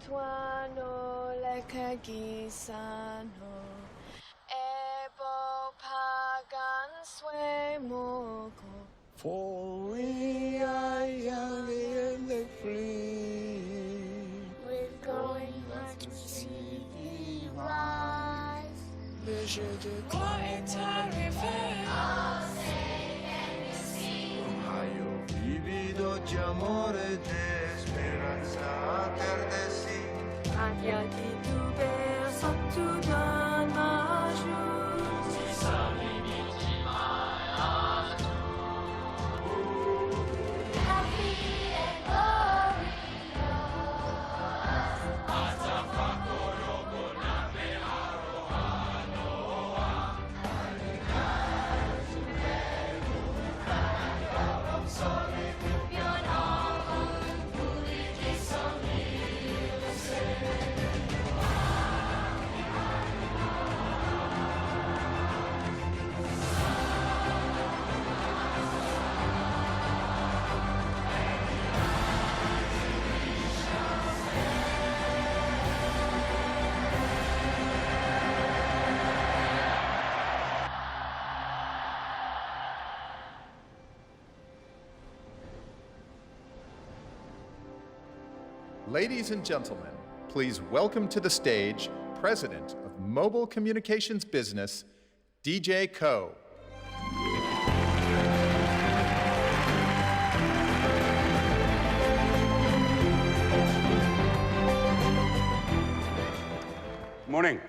Tuano lekagisano ebo pagan swemoko. For we are young and free. We're going back to see thee rise. Measure the Quiet river. Ohio, vivido d'amore de speranza atardeci. Andiati tu verso tu danaju. Happy and Ladies and gentlemen, please welcome to the stage President of Mobile Communications Business, DJ Ko. Morning.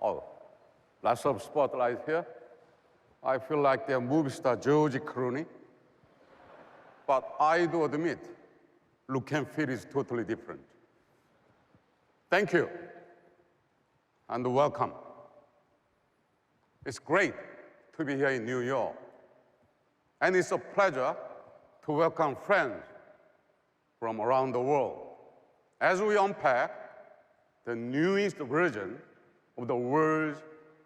Oh, lots of spotlight here. I feel like they're movie star George Clooney. But I do admit, look and feel is totally different. Thank you, and welcome. It's great to be here in New York. And it's a pleasure to welcome friends from around the world as we unpack the newest version of the world's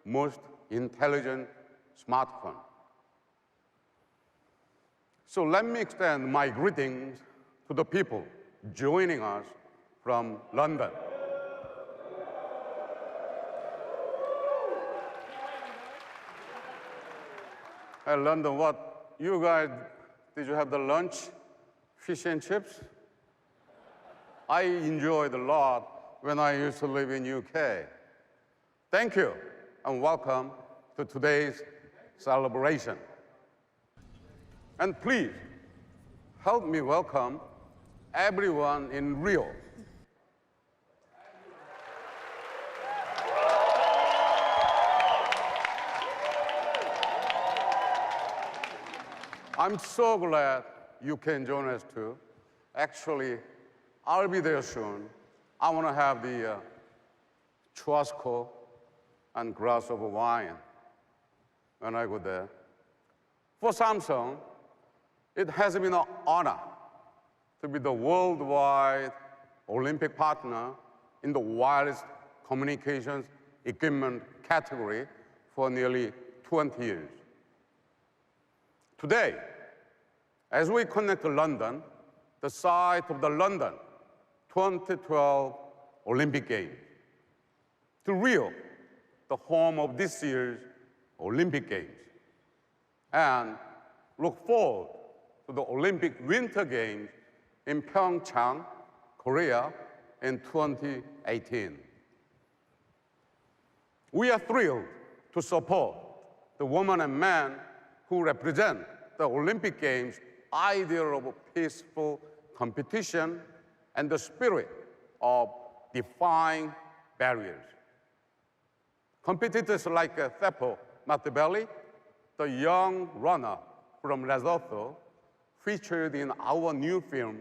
most intelligent smartphone. So let me extend my greetings to the people joining us from London. Hey, London, what? You guys, did you have the lunch? Fish and chips? I enjoyed a lot when I used to live in UK. Thank you, and welcome to today's celebration. And please, help me welcome everyone in Rio. I'm so glad you can join us too. Actually, I'll be there soon. I want to have the churrasco and glass of wine when I go there. For Samsung, it has been an honor to be the worldwide Olympic partner in the wireless communications equipment category for nearly 20 years. Today, as we connect to London, the site of the London 2012 Olympic Games, to Rio, the home of this year's Olympic Games, and look forward to the Olympic Winter Games in Pyeongchang, Korea in 2018. We are thrilled to support the women and men who represent the Olympic Games' idea of peaceful competition and the spirit of defying barriers. Competitors like Seppo Mattebelli, the young runner from Lesotho, featured in our new film,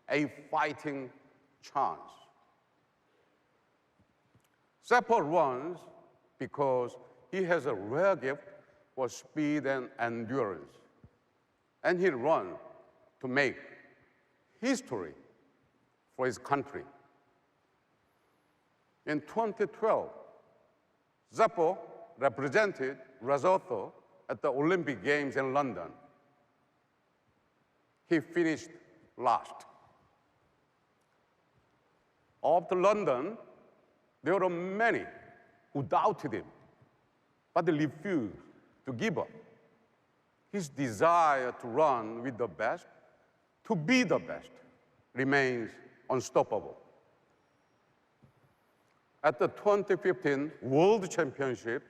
A Fighting Chance. Seppo runs because he has a rare gift for speed and endurance. And he runs to make history for his country. In 2012, Seppo represented Lesotho at the Olympic Games in London. He finished last. After London, there were many who doubted him, but they refused to give up. His desire to run with the best, to be the best, remains unstoppable. At the 2015 World Championship,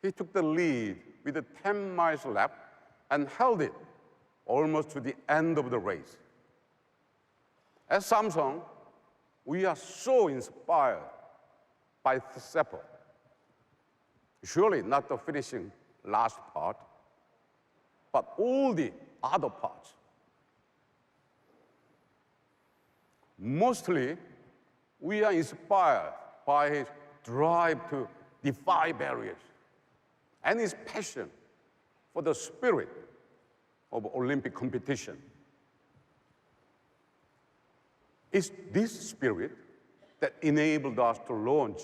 he took the lead with 10 miles left and held it almost to the end of the race. At Samsung, we are so inspired by Seppo. Surely not the finishing last part, but all the other parts. Mostly, we are inspired by his drive to defy barriers and his passion for the spirit of Olympic competition. It's this spirit that enabled us to launch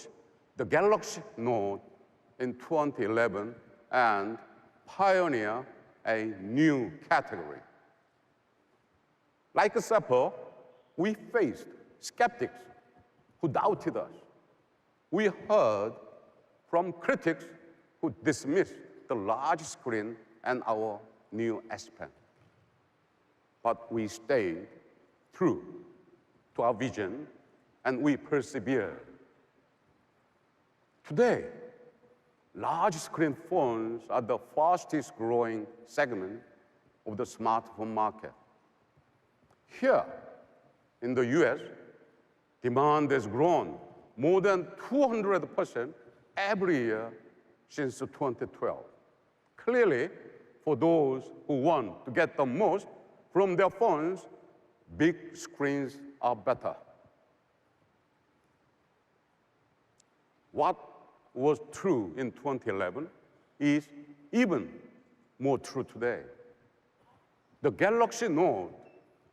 the Galaxy Note in 2011 and pioneer a new category. Like Seppo, we faced skeptics who doubted us. We heard from critics who dismissed the large screen and our new S Pen. But we stayed true to our vision, and we persevered. Today, large screen phones are the fastest growing segment of the smartphone market. Here in the US, demand has grown more than 200% every year since 2012. Clearly, for those who want to get the most from their phones, big screens are better. What was true in 2011 is even more true today. The Galaxy Note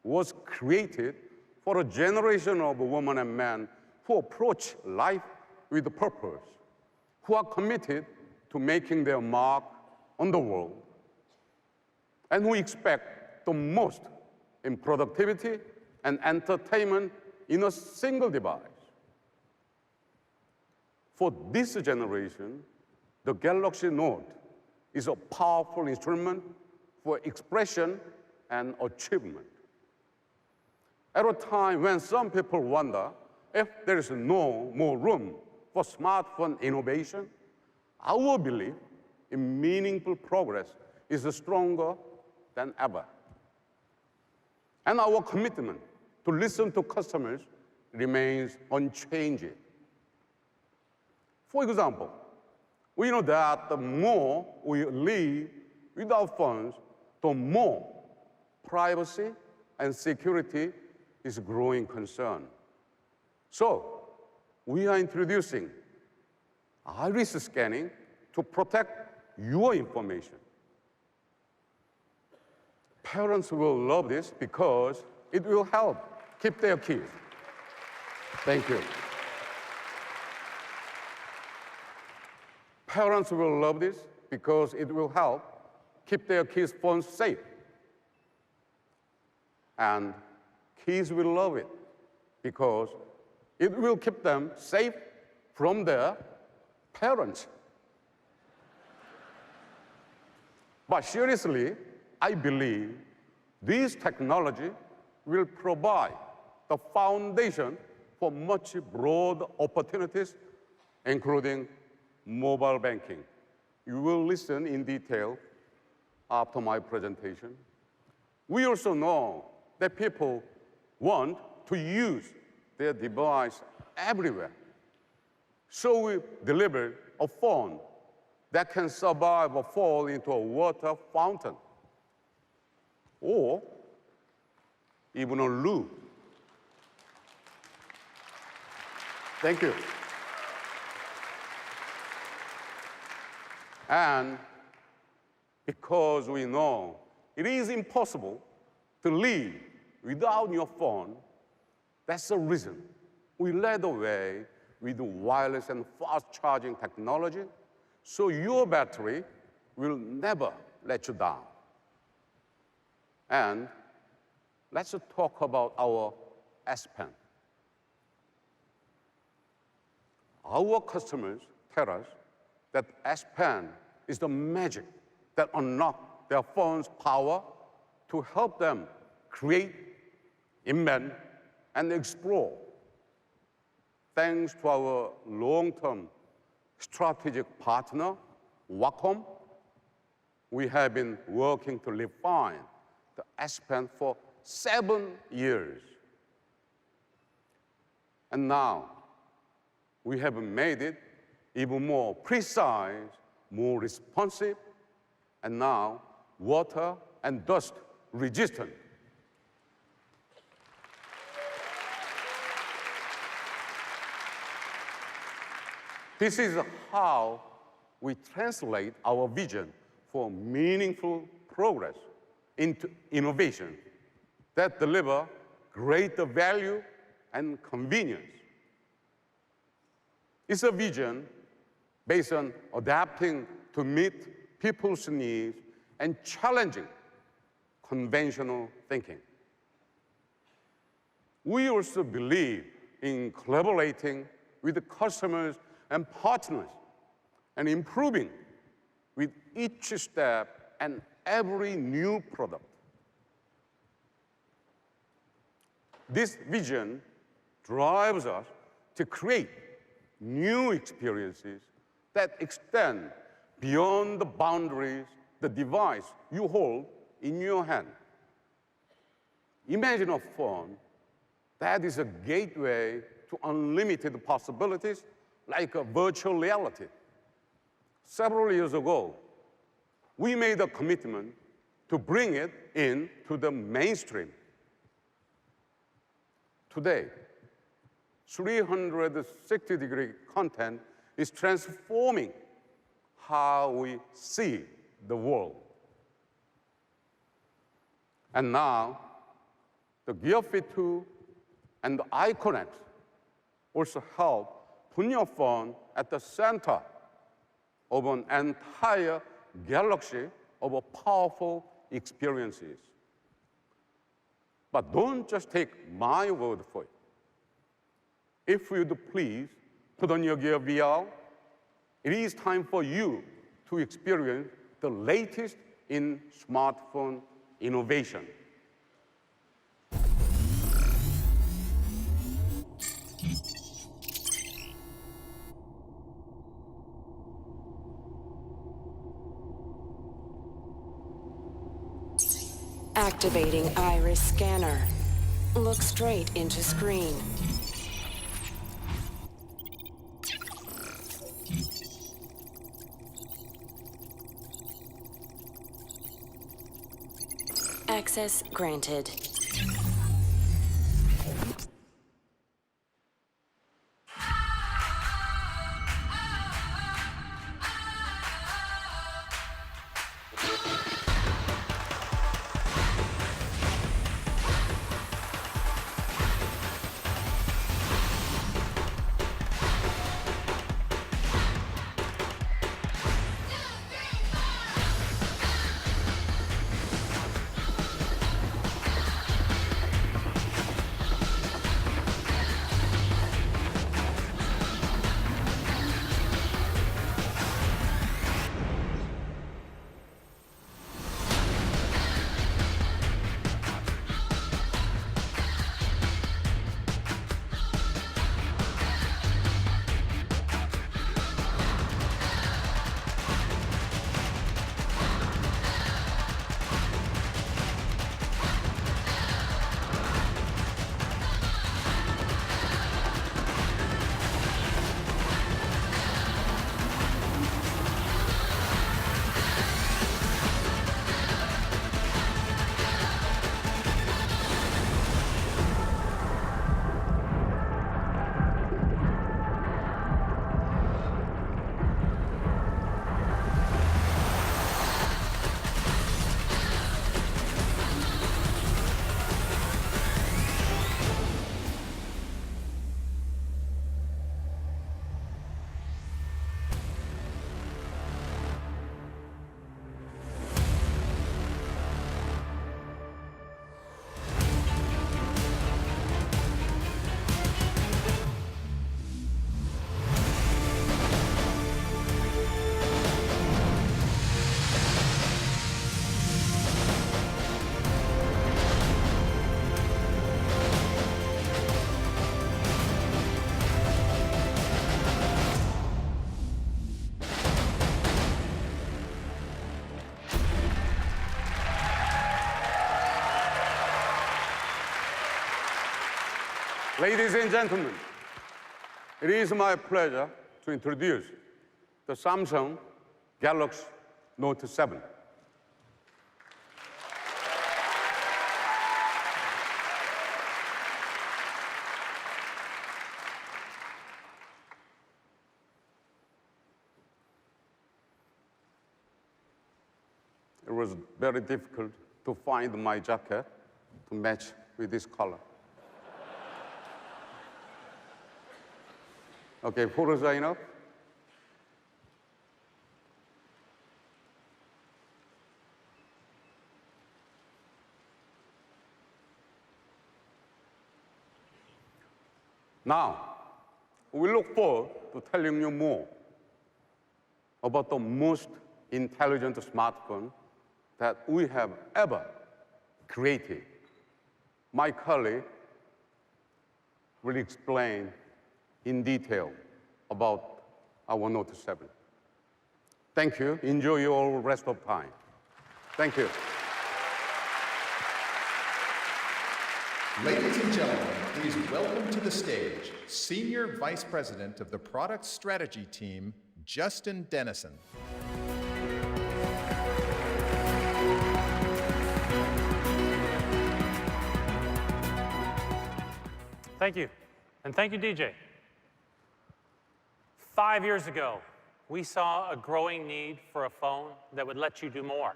was created for a generation of women and men who approach life with purpose, who are committed to making their mark on the world, and who expect the most in productivity and entertainment in a single device. For this generation, the Galaxy Note is a powerful instrument for expression and achievement. At a time when some people wonder if there is no more room for smartphone innovation, our belief in meaningful progress is stronger than ever. And our commitment to listen to customers remains unchanged. For example, we know that the more we live with our phones, the more privacy and security is a growing concern. So, we are introducing iris scanning to protect your information. Parents will love this because it will help keep their kids. Thank you. Parents will love this because it will help keep their kids' phones safe. And kids will love it because it will keep them safe from their parents. But seriously, I believe this technology will provide the foundation for much broader opportunities, including mobile banking. You will listen in detail after my presentation. We also know that people want to use their device everywhere. So we delivered a phone that can survive a fall into a water fountain or even a loo. Thank you. And because we know it is impossible to live without your phone, that's the reason we led the way with wireless and fast charging technology, so your battery will never let you down. And let's talk about our S Pen. our customers tell us that S Pen is the magic that unlocks their phone's power to help them create, invent, and explore. Thanks to our long-term strategic partner, Wacom, we have been working to refine the S Pen for 7 years. And now, we have made it even more precise, more responsive, and now water and dust resistant. This is how we translate our vision for meaningful progress into innovation that deliver greater value and convenience. It's a vision based on adapting to meet people's needs and challenging conventional thinking. We also believe in collaborating with the customers and partners and improving with each step and every new product. This vision drives us to create new experiences that extend beyond the boundaries the device you hold in your hand. Imagine a phone that is a gateway to unlimited possibilities like a virtual reality. Several years ago, we made a commitment to bring it into the mainstream. Today, 360-degree content is transforming how we see the world. And now, the Gear Fit 2 and the Icon X also help put your phone at the center of an entire galaxy of powerful experiences. But don't just take my word for it. If you'd please put on your Gear VR, it is time for you to experience the latest in smartphone innovation. Activating iris scanner. Look straight into screen. Access granted. Ladies and gentlemen, it is my pleasure to introduce the Samsung Galaxy Note 7. It was very difficult to find my jacket to match with this color. Okay, photos are enough. Now, we look forward to telling you more about the most intelligent smartphone that we have ever created. My colleague will explain in detail about our Note 7. Thank you. Enjoy your rest of time. Thank you. Ladies and gentlemen, please welcome to the stage Senior Vice President of the Product Strategy Team, Justin Dennison. Thank you, and thank you, DJ. 5 years ago, we saw a growing need for a phone that would let you do more.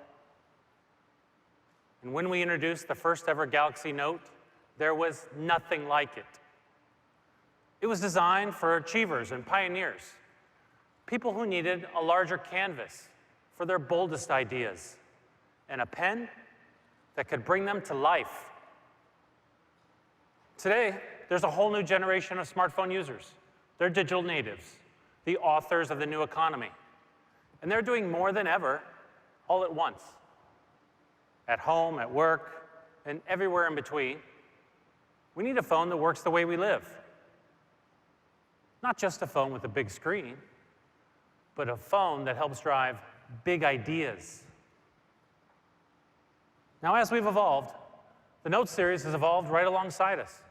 And when we introduced the first ever Galaxy Note, there was nothing like it. It was designed for achievers and pioneers, people who needed a larger canvas for their boldest ideas, and a pen that could bring them to life. Today, there's a whole new generation of smartphone users. They're digital natives, the authors of the new economy. And they're doing more than ever, all at once. At home, at work, and everywhere in between. We need a phone that works the way we live. Not just a phone with a big screen, but a phone that helps drive big ideas. Now, as we've evolved, the Note series has evolved right alongside us,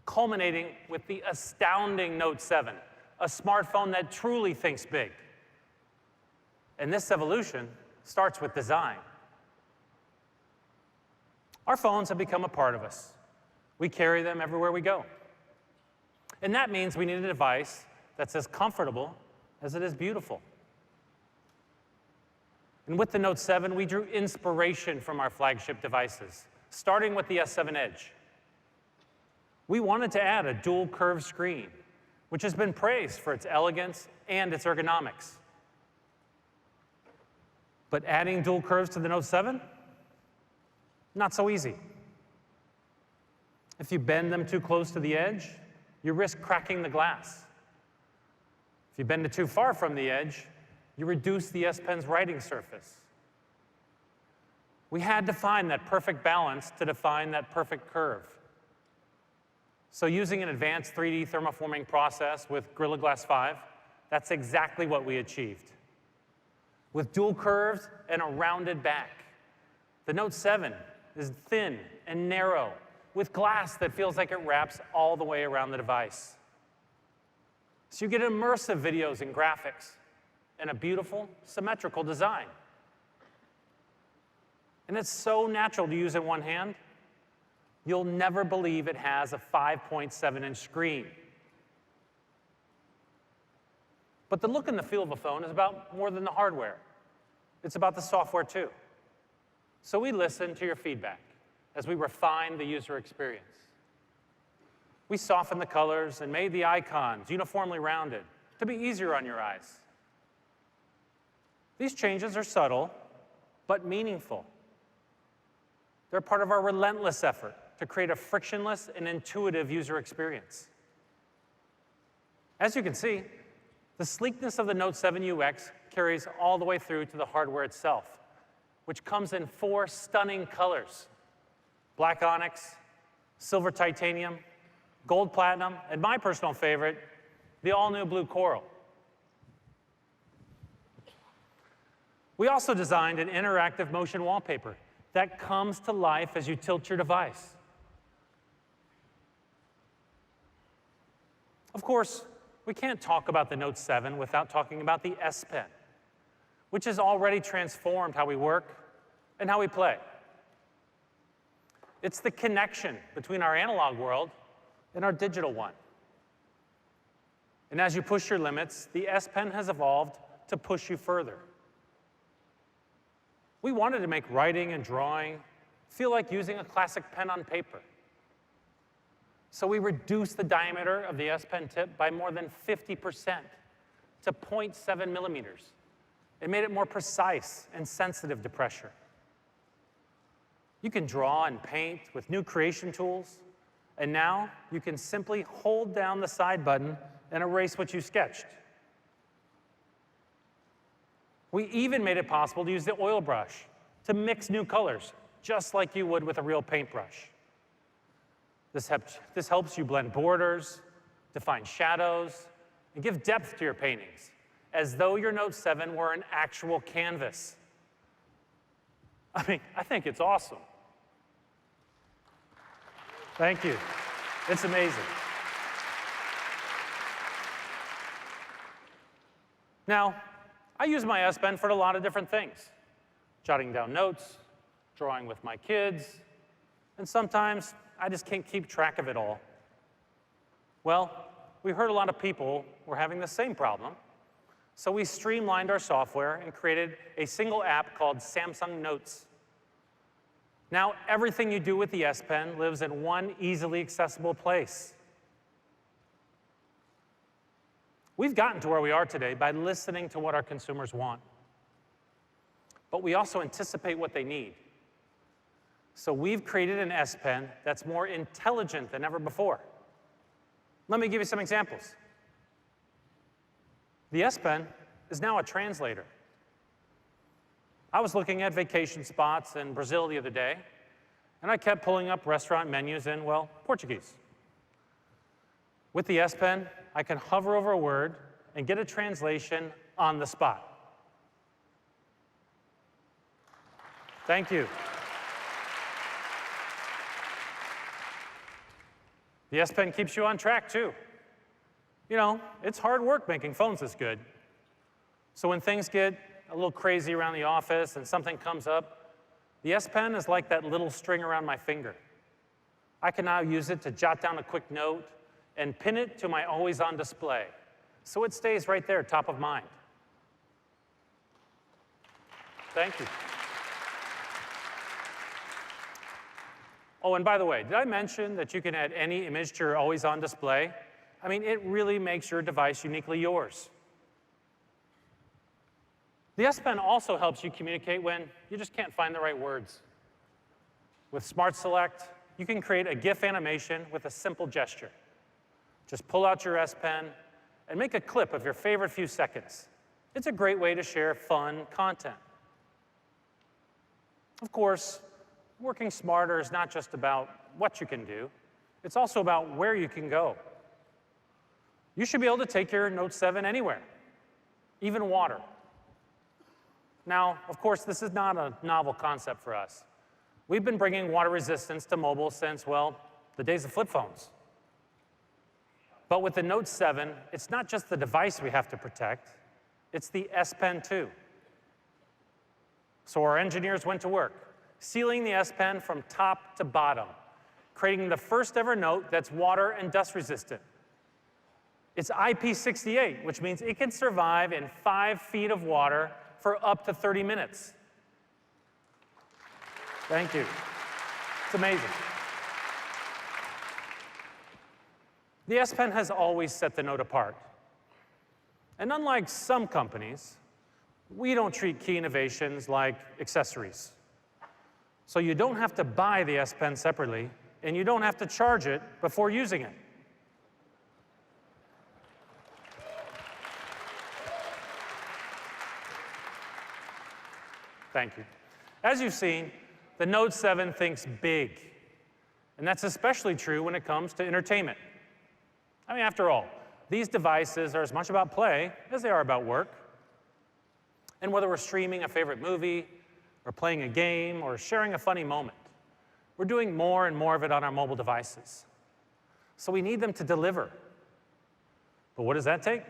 culminating with the astounding Note 7, a smartphone that truly thinks big. And this evolution starts with design. Our phones have become a part of us. We carry them everywhere we go. And that means we need a device that's as comfortable as it is beautiful. And with the Note 7, we drew inspiration from our flagship devices, starting with the S7 Edge. We wanted to add a dual curved screen, which has been praised for its elegance and its ergonomics. But adding dual curves to the Note 7? Not so easy. If you bend them too close to the edge, you risk cracking the glass. If you bend it too far from the edge, you reduce the S Pen's writing surface. We had to find that perfect balance to define that perfect curve. So using an advanced 3D thermoforming process with Gorilla Glass 5, that's exactly what we achieved. With dual curves and a rounded back, the Note 7 is thin and narrow, with glass that feels like it wraps all the way around the device. So you get immersive videos and graphics, and a beautiful, symmetrical design. And it's so natural to use in one hand, you'll never believe it has a 5.7-inch screen. But the look and the feel of a phone is about more than the hardware. It's about the software, too. So we listened to your feedback as we refined the user experience. We softened the colors and made the icons uniformly rounded to be easier on your eyes. These changes are subtle, but meaningful. They're part of our relentless effort to create a frictionless and intuitive user experience. As you can see, the sleekness of the Note 7 UX carries all the way through to the hardware itself, which comes in 4 stunning colors: black onyx, silver titanium, gold platinum, and my personal favorite, the all-new blue coral. We also designed an interactive motion wallpaper that comes to life as you tilt your device. Of course, we can't talk about the Note 7 without talking about the S Pen, which has already transformed how we work and how we play. It's the connection between our analog world and our digital one. And as you push your limits, the S Pen has evolved to push you further. We wanted to make writing and drawing feel like using a classic pen on paper. So we reduced the diameter of the S Pen tip by more than 50% to 0.7 millimeters. It made it more precise and sensitive to pressure. You can draw and paint with new creation tools, and now you can simply hold down the side button and erase what you sketched. We even made it possible to use the oil brush to mix new colors, just like you would with a real paintbrush. This helps you blend borders, define shadows, and give depth to your paintings, as though your Note 7 were an actual canvas. I mean, I think it's awesome. Thank you. It's amazing. Now, I use my S Pen for a lot of different things. Jotting down notes, drawing with my kids, and sometimes I just can't keep track of it all. Well, we heard a lot of people were having the same problem, so we streamlined our software and created a single app called Samsung Notes. Now, everything you do with the S Pen lives in one easily accessible place. We've gotten to where we are today by listening to what our consumers want. But we also anticipate what they need. So we've created an S Pen that's more intelligent than ever before. Let me give you some examples. The S Pen is now a translator. I was looking at vacation spots in Brazil the other day, and I kept pulling up restaurant menus in, well, Portuguese. With the S Pen, I can hover over a word and get a translation on the spot. Thank you. The S Pen keeps you on track, too. You know, it's hard work making phones this good. So when things get a little crazy around the office and something comes up, the S Pen is like that little string around my finger. I can now use it to jot down a quick note and pin it to my always-on display, so it stays right there, top of mind. Thank you. Oh, and by the way, did I mention that you can add any image to your always-on display? I mean, it really makes your device uniquely yours. The S Pen also helps you communicate when you just can't find the right words. With Smart Select, you can create a GIF animation with a simple gesture. Just pull out your S Pen and make a clip of your favorite few seconds. It's a great way to share fun content. Of course, working smarter is not just about what you can do, it's also about where you can go. You should be able to take your Note 7 anywhere, even water. Now, of course, this is not a novel concept for us. We've been bringing water resistance to mobile since, well, the days of flip phones. But with the Note 7, it's not just the device we have to protect, it's the S Pen too. So our engineers went to work, sealing the S Pen from top to bottom, creating the first ever note that's water and dust resistant. It's IP68, which means it can survive in 5 feet of water for up to 30 minutes. Thank you. It's amazing. The S Pen has always set the Note apart. And unlike some companies, we don't treat key innovations like accessories. So you don't have to buy the S Pen separately, and you don't have to charge it before using it. Thank you. As you've seen, the Note 7 thinks big. And that's especially true when it comes to entertainment. I mean, after all, these devices are as much about play as they are about work. And whether we're streaming a favorite movie, or playing a game, or sharing a funny moment, we're doing more and more of it on our mobile devices. So we need them to deliver. But what does that take?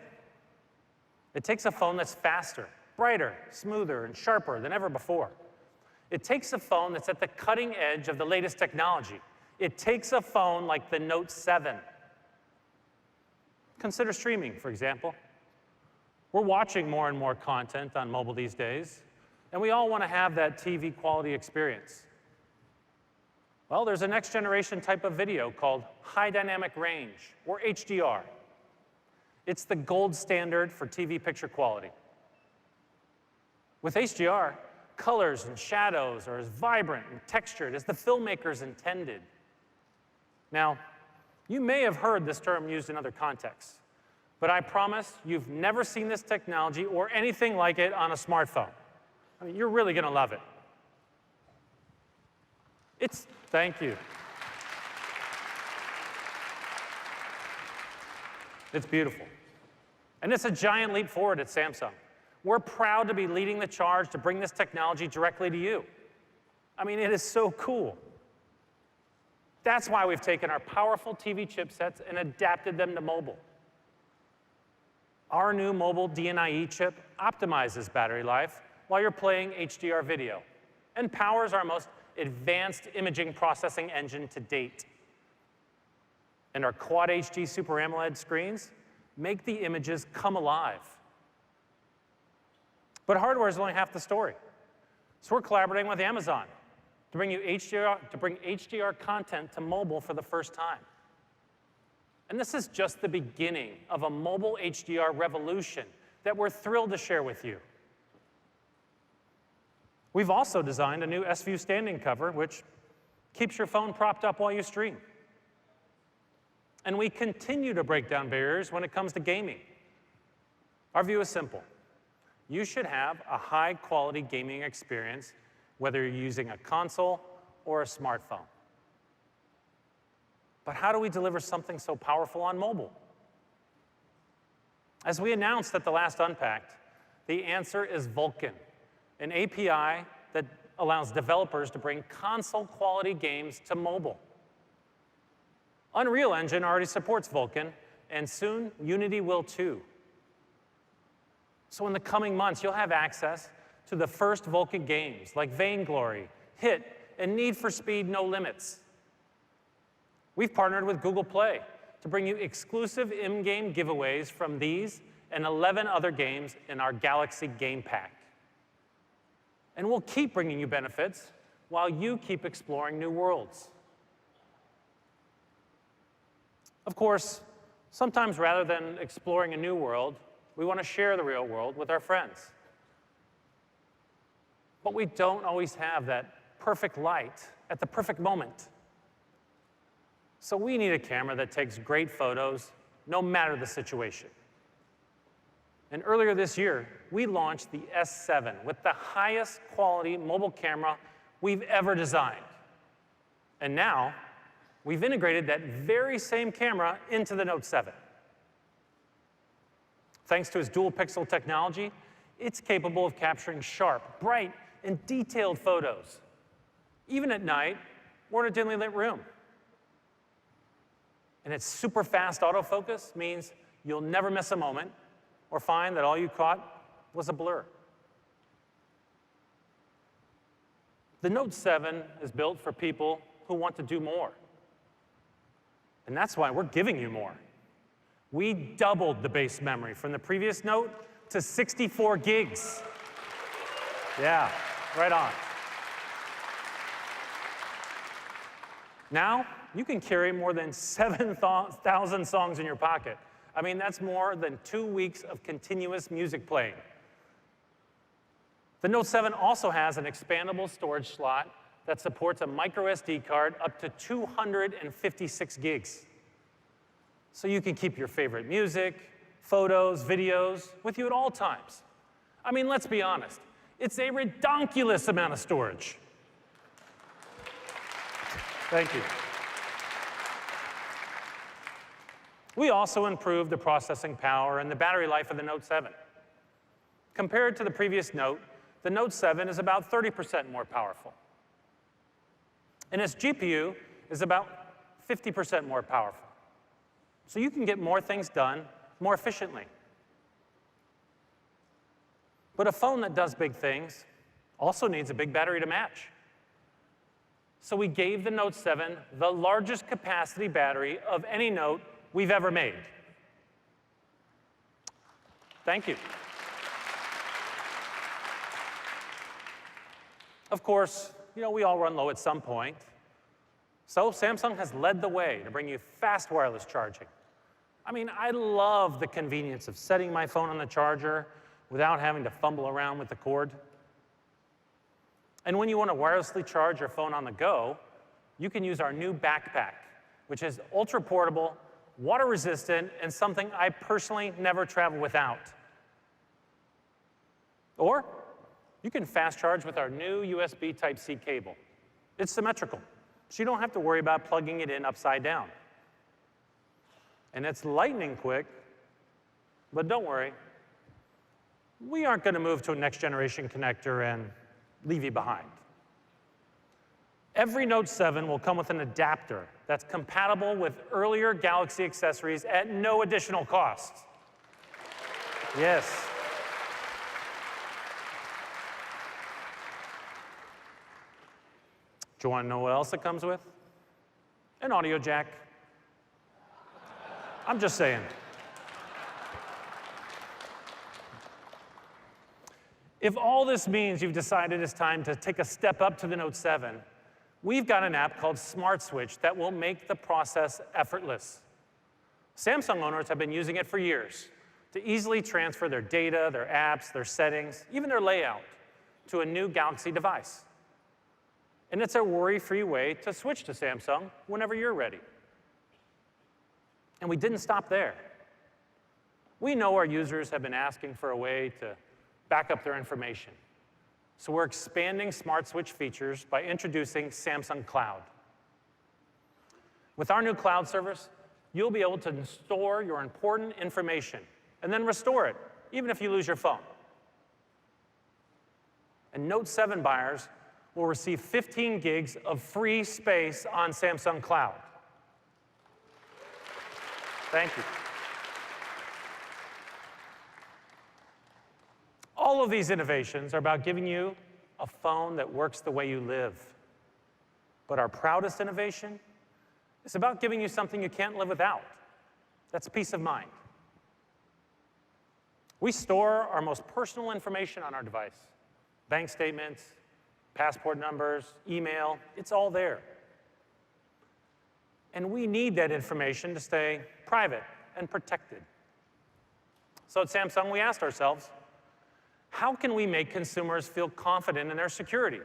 It takes a phone that's faster, brighter, smoother, and sharper than ever before. It takes a phone that's at the cutting edge of the latest technology. It takes a phone like the Note 7. Consider streaming, for example. We're watching more and more content on mobile these days, and we all want to have that TV quality experience. Well, there's a next generation type of video called high dynamic range, or HDR. It's the gold standard for TV picture quality. With HDR, colors and shadows are as vibrant and textured as the filmmakers intended. Now, you may have heard this term used in other contexts, but I promise you've never seen this technology or anything like it on a smartphone. I mean, you're really going to love it. Thank you. It's beautiful. And it's a giant leap forward at Samsung. We're proud to be leading the charge to bring this technology directly to you. I mean, it is so cool. That's why we've taken our powerful TV chipsets and adapted them to mobile. Our new mobile DNIE chip optimizes battery life while you're playing HDR video and powers our most advanced imaging processing engine to date. And our Quad HD Super AMOLED screens make the images come alive. But hardware is only half the story. So we're collaborating with Amazon to bring HDR content to mobile for the first time. And this is just the beginning of a mobile HDR revolution that we're thrilled to share with you. We've also designed a new S-View standing cover, which keeps your phone propped up while you stream. And we continue to break down barriers when it comes to gaming. Our view is simple. You should have a high-quality gaming experience, whether you're using a console or a smartphone. But how do we deliver something so powerful on mobile? As we announced at the last Unpacked, the answer is Vulkan, an API that allows developers to bring console-quality games to mobile. Unreal Engine already supports Vulkan, and soon Unity will too. So in the coming months, you'll have access to the first Vulkan games like Vainglory, Hit, and Need for Speed No Limits. We've partnered with Google Play to bring you exclusive in-game giveaways from these and 11 other games in our Galaxy Game Pack. And we'll keep bringing you benefits while you keep exploring new worlds. Of course, sometimes rather than exploring a new world, we want to share the real world with our friends. But we don't always have that perfect light at the perfect moment. So we need a camera that takes great photos, no matter the situation. And earlier this year, we launched the S7 with the highest quality mobile camera we've ever designed. And now, we've integrated that very same camera into the Note 7. Thanks to its dual pixel technology, it's capable of capturing sharp, bright, and detailed photos, even at night or in a dimly lit room. And its super fast autofocus means you'll never miss a moment or find that all you caught was a blur. The Note 7 is built for people who want to do more. And that's why we're giving you more. We doubled the base memory from the previous Note to 64 gigs. Yeah, right on. Now, you can carry more than 7,000 songs in your pocket. I mean, that's more than 2 weeks of continuous music playing. The Note 7 also has an expandable storage slot that supports a micro SD card up to 256 gigs. So you can keep your favorite music, photos, videos with you at all times. I mean, let's be honest, it's a redonkulous amount of storage. Thank you. We also improved the processing power and the battery life of the Note 7. Compared to the previous Note, the Note 7 is about 30% more powerful. And its GPU is about 50% more powerful. So you can get more things done more efficiently. But a phone that does big things also needs a big battery to match. So we gave the Note 7 the largest capacity battery of any Note we've ever made. Thank you. Of course, we all run low at some point. So Samsung has led the way to bring you fast wireless charging. I love the convenience of setting my phone on the charger without having to fumble around with the cord. And when you want to wirelessly charge your phone on the go, you can use our new backpack, which is ultra portable, water resistant, and something I personally never travel without. Or you can fast charge with our new USB Type-C cable. It's symmetrical, so you don't have to worry about plugging it in upside down. And it's lightning quick, but don't worry. We aren't going to move to a next generation connector and leave you behind. Every Note 7 will come with an adapter that's compatible with earlier Galaxy accessories at no additional cost. Yes. Do you want to know what else it comes with? An audio jack. I'm just saying. If all this means you've decided it's time to take a step up to the Note 7, we've got an app called Smart Switch that will make the process effortless. Samsung owners have been using it for years to easily transfer their data, their apps, their settings, even their layout to a new Galaxy device. And it's a worry-free way to switch to Samsung whenever you're ready. And we didn't stop there. We know our users have been asking for a way to back up their information. So we're expanding Smart Switch features by introducing Samsung Cloud. With our new cloud service, you'll be able to store your important information and then restore it, even if you lose your phone. And Note 7 buyers will receive 15 gigs of free space on Samsung Cloud. Thank you. All of these innovations are about giving you a phone that works the way you live. But our proudest innovation is about giving you something you can't live without. That's peace of mind. We store our most personal information on our device. Bank statements, passport numbers, email, it's all there. And we need that information to stay private and protected. So at Samsung, we asked ourselves, how can we make consumers feel confident in their security?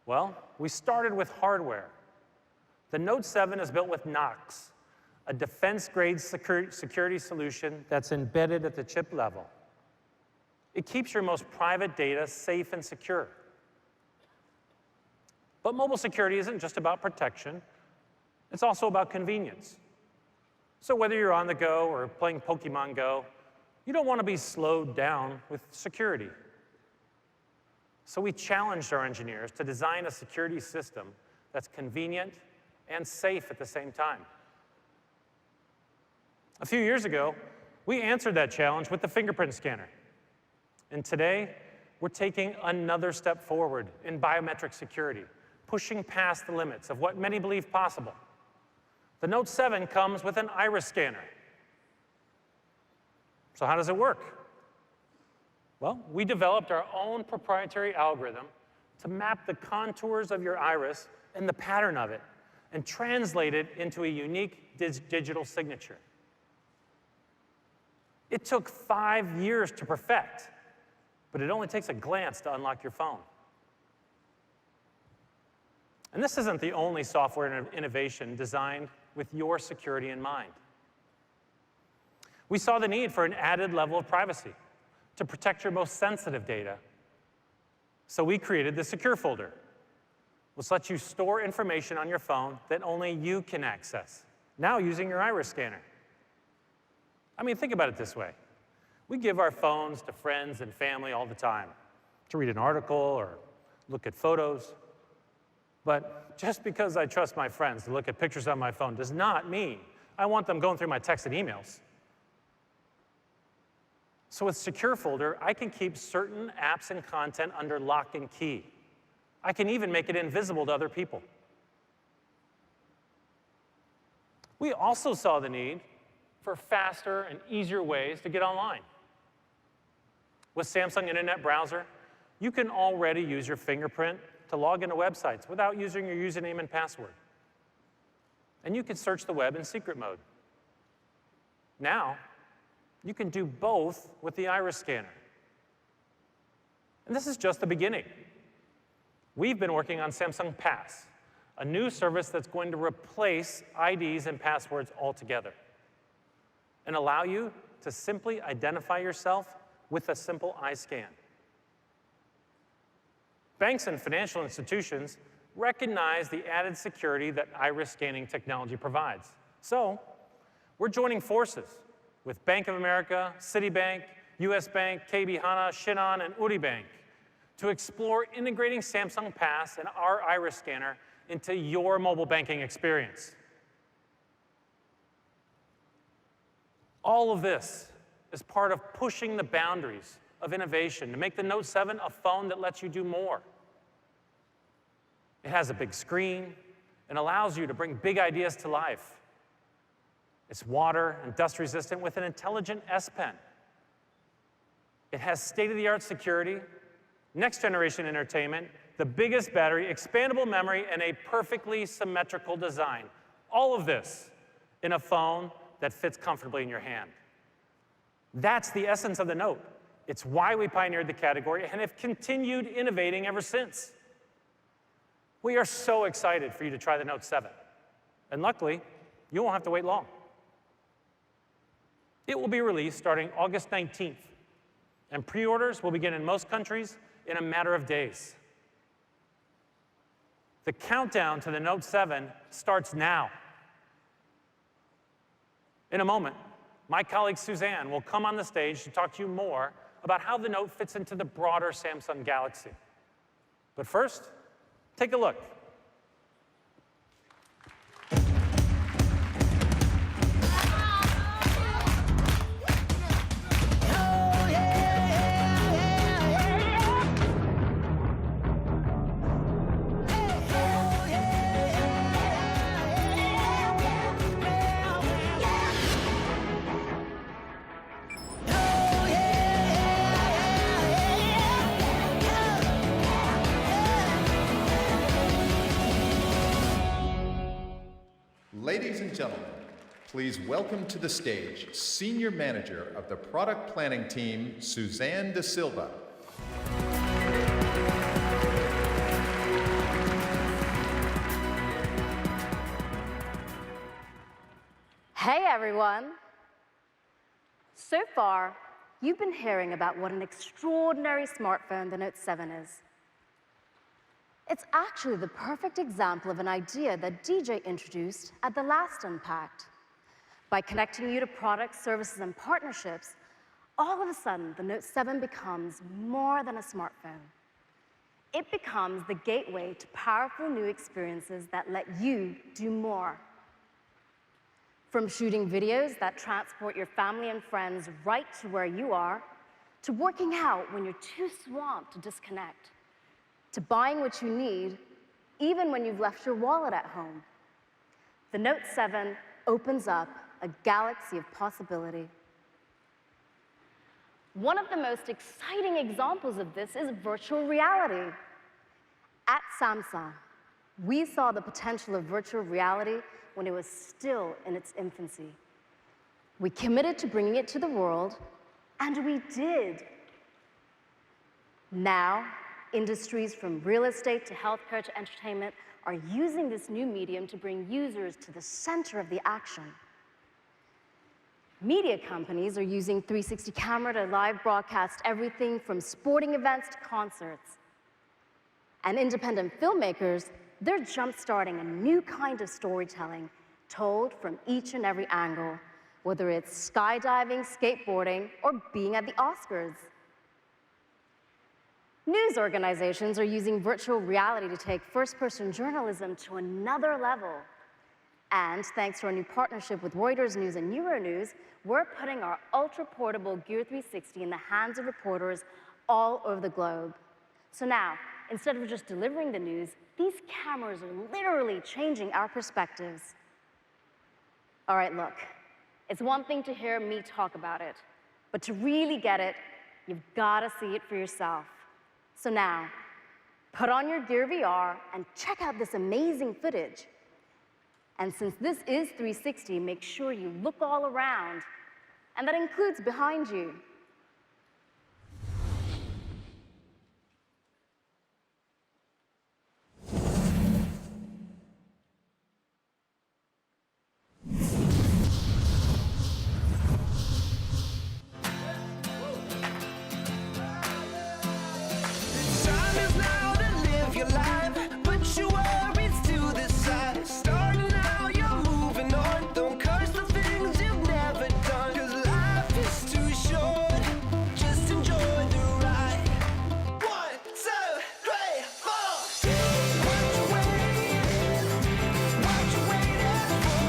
Well, we started with hardware. The Note 7 is built with Knox, a defense-grade security solution that's embedded at the chip level. It keeps your most private data safe and secure. But mobile security isn't just about protection. It's also about convenience. So whether you're on the go or playing Pokemon Go, you don't want to be slowed down with security. So we challenged our engineers to design a security system that's convenient and safe at the same time. A few years ago, we answered that challenge with the fingerprint scanner. And today, we're taking another step forward in biometric security, pushing past the limits of what many believe possible. The Note 7 comes with an iris scanner. So how does it work? Well, we developed our own proprietary algorithm to map the contours of your iris and the pattern of it and translate it into a unique digital signature. It took 5 years to perfect, but it only takes a glance to unlock your phone. And this isn't the only software innovation designed with your security in mind. We saw the need for an added level of privacy to protect your most sensitive data. So we created the Secure folder, which lets you store information on your phone that only you can access, now using your iris scanner. I mean, think about it this way. We give our phones to friends and family all the time to read an article or look at photos. But just because I trust my friends to look at pictures on my phone does not mean I want them going through my texts and emails. So with Secure Folder, I can keep certain apps and content under lock and key. I can even make it invisible to other people. We also saw the need for faster and easier ways to get online. With Samsung Internet Browser, you can already use your fingerprint to log into websites without using your username and password. And you can search the web in secret mode. Now, you can do both with the iris scanner. And this is just the beginning. We've been working on Samsung Pass, a new service that's going to replace IDs and passwords altogether and allow you to simply identify yourself with a simple eye scan. Banks and financial institutions recognize the added security that iris scanning technology provides. So, we're joining forces with Bank of America, Citibank, US Bank, KB Hana, Shinhan, and Uri Bank to explore integrating Samsung Pass and our iris scanner into your mobile banking experience. All of this is part of pushing the boundaries of innovation to make the Note 7 a phone that lets you do more. It has a big screen and allows you to bring big ideas to life. It's water and dust resistant with an intelligent S Pen. It has state-of-the-art security, next-generation entertainment, the biggest battery, expandable memory, and a perfectly symmetrical design. All of this in a phone that fits comfortably in your hand. That's the essence of the Note. It's why we pioneered the category and have continued innovating ever since. We are so excited for you to try the Note 7. And luckily, you won't have to wait long. It will be released starting August 19th, and pre-orders will begin in most countries in a matter of days. The countdown to the Note 7 starts now. In a moment, my colleague Suzanne will come on the stage to talk to you more about how the Note fits into the broader Samsung Galaxy. But first, take a look. Ladies and gentlemen, please welcome to the stage Senior Manager of the Product Planning Team, Suzanne Da Silva. Hey everyone! So far, you've been hearing about what an extraordinary smartphone the Note 7 is. It's actually the perfect example of an idea that DJ introduced at the last Unpacked. By connecting you to products, services, and partnerships, all of a sudden, the Note 7 becomes more than a smartphone. It becomes the gateway to powerful new experiences that let you do more. From shooting videos that transport your family and friends right to where you are, to working out when you're too swamped to disconnect, to buying what you need, even when you've left your wallet at home. The Note 7 opens up a galaxy of possibility. One of the most exciting examples of this is virtual reality. At Samsung, we saw the potential of virtual reality when it was still in its infancy. We committed to bringing it to the world, and we did. Now, industries from real estate to healthcare to entertainment are using this new medium to bring users to the center of the action. Media companies are using 360 camera to live broadcast everything from sporting events to concerts. And independent filmmakers, they're jump-starting a new kind of storytelling told from each and every angle, whether it's skydiving, skateboarding, or being at the Oscars. News organizations are using virtual reality to take first-person journalism to another level. And thanks to our new partnership with Reuters News and Euronews, we're putting our ultra-portable Gear 360 in the hands of reporters all over the globe. So now, instead of just delivering the news, these cameras are literally changing our perspectives. All right, look, it's one thing to hear me talk about it, but to really get it, you've got to see it for yourself. So now, put on your Gear VR and check out this amazing footage. And since this is 360, make sure you look all around, and that includes behind you. Time is now to live your life. Put your worries to the side. Starting now, you're moving on. Don't curse the things you've never done. 'Cause life is too short. Just enjoy the ride. 1, 2, 3, 4. What you waiting? What you waiting for?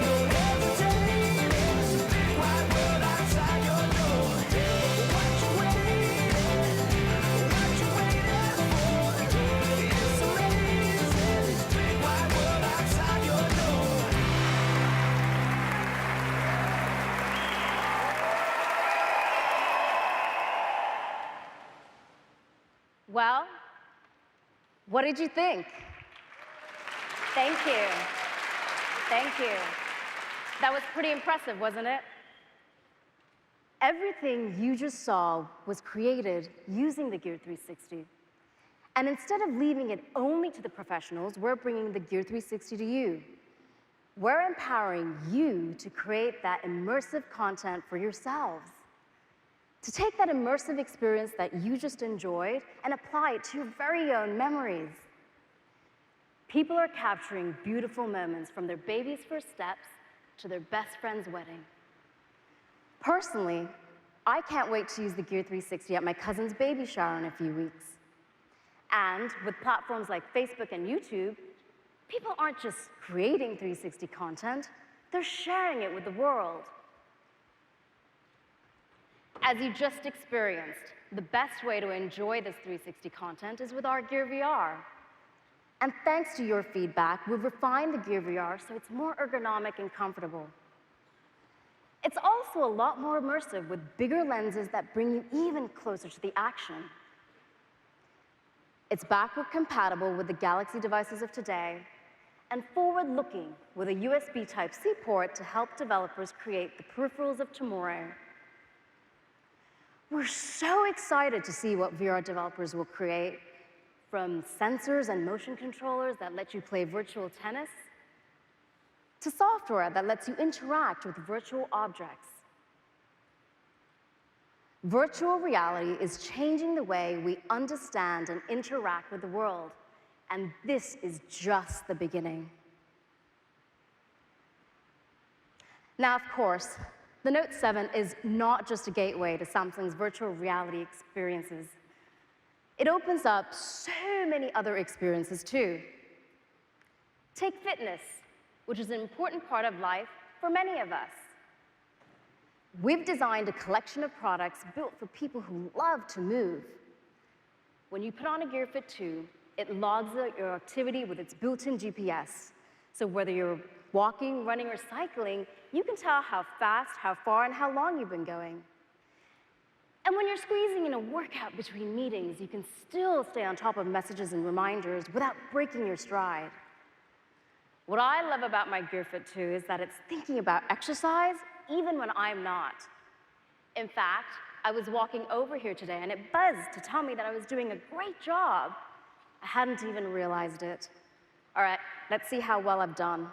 No hesitating. It's a big wide world outside your door. What you waiting? What you waiting for? It's amazing. This big wide world outside your door. Well, what did you think? Thank you. Thank you. That was pretty impressive, wasn't it? Everything you just saw was created using the Gear 360. And instead of leaving it only to the professionals, we're bringing the Gear 360 to you. We're empowering you to create that immersive content for yourselves. To take that immersive experience that you just enjoyed and apply it to your very own memories. People are capturing beautiful moments from their baby's first steps to their best friend's wedding. Personally, I can't wait to use the Gear 360 at my cousin's baby shower in a few weeks. And with platforms like Facebook and YouTube, people aren't just creating 360 content, they're sharing it with the world. As you just experienced, the best way to enjoy this 360 content is with our Gear VR. And thanks to your feedback, we've refined the Gear VR so it's more ergonomic and comfortable. It's also a lot more immersive with bigger lenses that bring you even closer to the action. It's backward compatible with the Galaxy devices of today, and forward-looking with a USB Type-C port to help developers create the peripherals of tomorrow. We're so excited to see what VR developers will create, from sensors and motion controllers that let you play virtual tennis, to software that lets you interact with virtual objects. Virtual reality is changing the way we understand and interact with the world, and this is just the beginning. Now, of course, the Note 7 is not just a gateway to Samsung's virtual reality experiences. It opens up so many other experiences too. Take fitness, which is an important part of life for many of us. We've designed a collection of products built for people who love to move. When you put on a Gear Fit 2, it logs your activity with its built-in GPS. So whether you're walking, running, or cycling, you can tell how fast, how far, and how long you've been going. And when you're squeezing in a workout between meetings, you can still stay on top of messages and reminders without breaking your stride. What I love about my Gear Fit 2 is that it's thinking about exercise even when I'm not. In fact, I was walking over here today and it buzzed to tell me that I was doing a great job. I hadn't even realized it. All right, let's see how well I've done.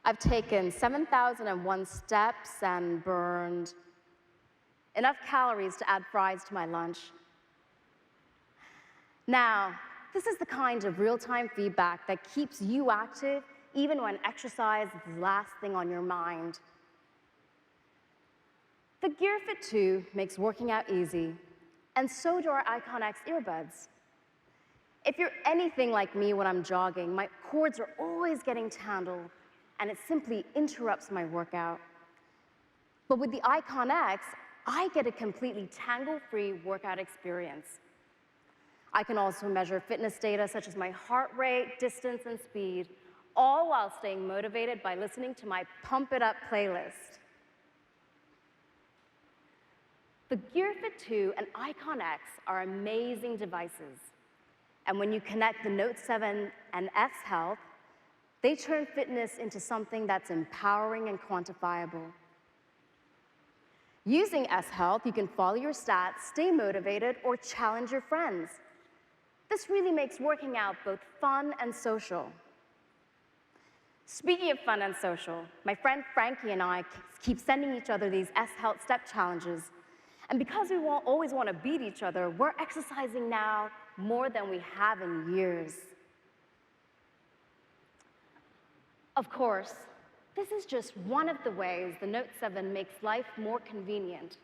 I've taken 7,001 steps and burned enough calories to add fries to my lunch. Now, this is the kind of real-time feedback that keeps you active even when exercise is the last thing on your mind. The Gear Fit 2 makes working out easy, and so do our Icon X earbuds. If you're anything like me when I'm jogging, my cords are always getting tangled, and it simply interrupts my workout. But with the Icon X, I get a completely tangle-free workout experience. I can also measure fitness data such as my heart rate, distance, and speed, all while staying motivated by listening to my Pump It Up playlist. The Gear Fit 2 and Icon X are amazing devices. And when you connect the Note 7 and S Health, they turn fitness into something that's empowering and quantifiable. Using S Health, you can follow your stats, stay motivated, or challenge your friends. This really makes working out both fun and social. Speaking of fun and social, my friend Frankie and I keep sending each other these S Health step challenges. And because we always want to beat each other, we're exercising now more than we have in years. Of course, this is just one of the ways the Note 7 makes life more convenient.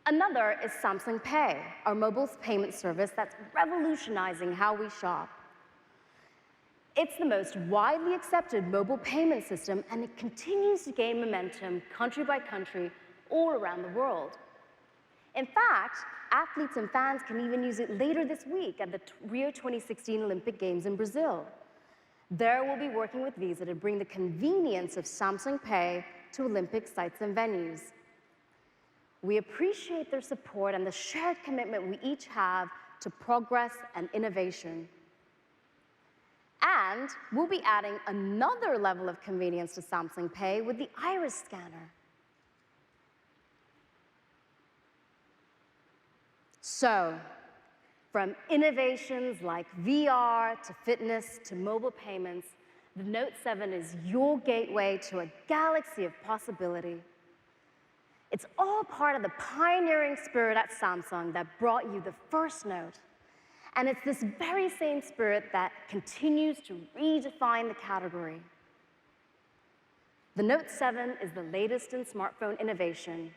Another is Samsung Pay, our mobile payment service that's revolutionizing how we shop. It's the most widely accepted mobile payment system, and it continues to gain momentum country by country all around the world. In fact, athletes and fans can even use it later this week at the Rio 2016 Olympic Games in Brazil. There we'll be working with Visa to bring the convenience of Samsung Pay to Olympic sites and venues. We appreciate their support and the shared commitment we each have to progress and innovation. And we'll be adding another level of convenience to Samsung Pay with the iris scanner. So, from innovations like VR to fitness to mobile payments, the Note 7 is your gateway to a galaxy of possibility. It's all part of the pioneering spirit at Samsung that brought you the first Note. And it's this very same spirit that continues to redefine the category. The Note 7 is the latest in smartphone innovation,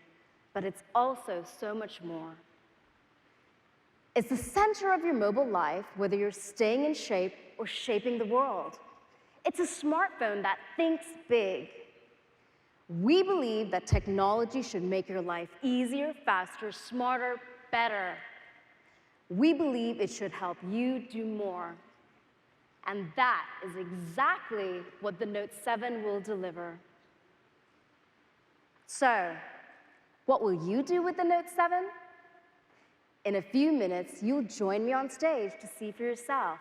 but it's also so much more. It's the center of your mobile life, whether you're staying in shape or shaping the world. It's a smartphone that thinks big. We believe that technology should make your life easier, faster, smarter, better. We believe it should help you do more. And that is exactly what the Note 7 will deliver. So, what will you do with the Note 7? In a few minutes, you'll join me on stage to see for yourself.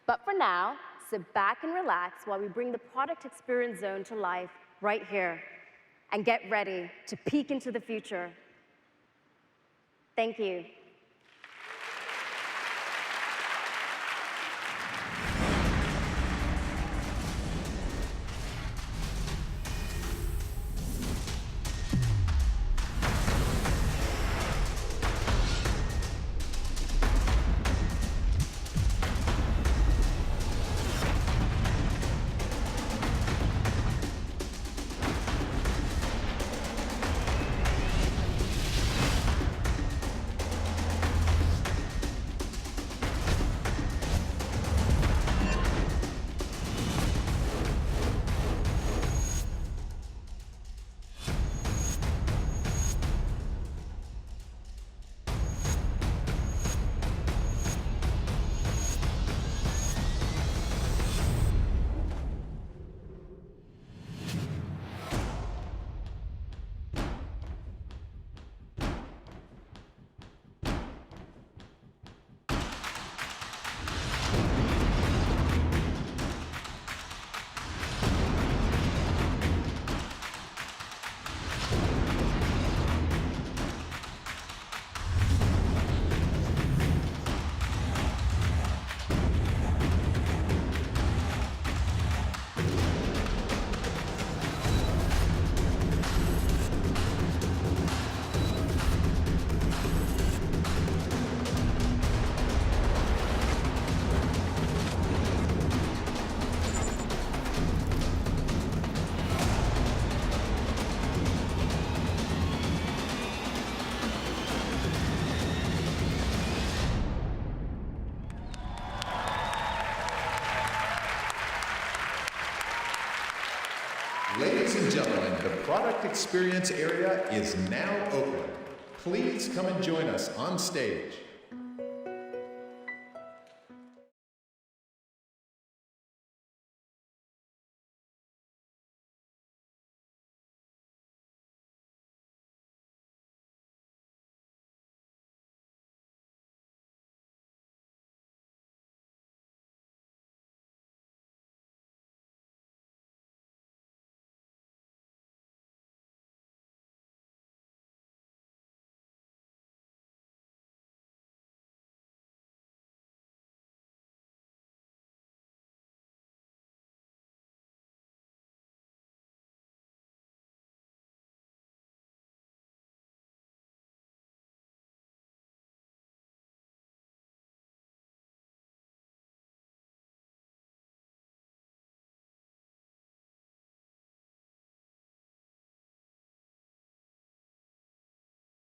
But for now, sit back and relax while we bring the product experience zone to life right here. And get ready to peek into the future. Thank you. and gentlemen, the product experience area is now open. Please come and join us on stage.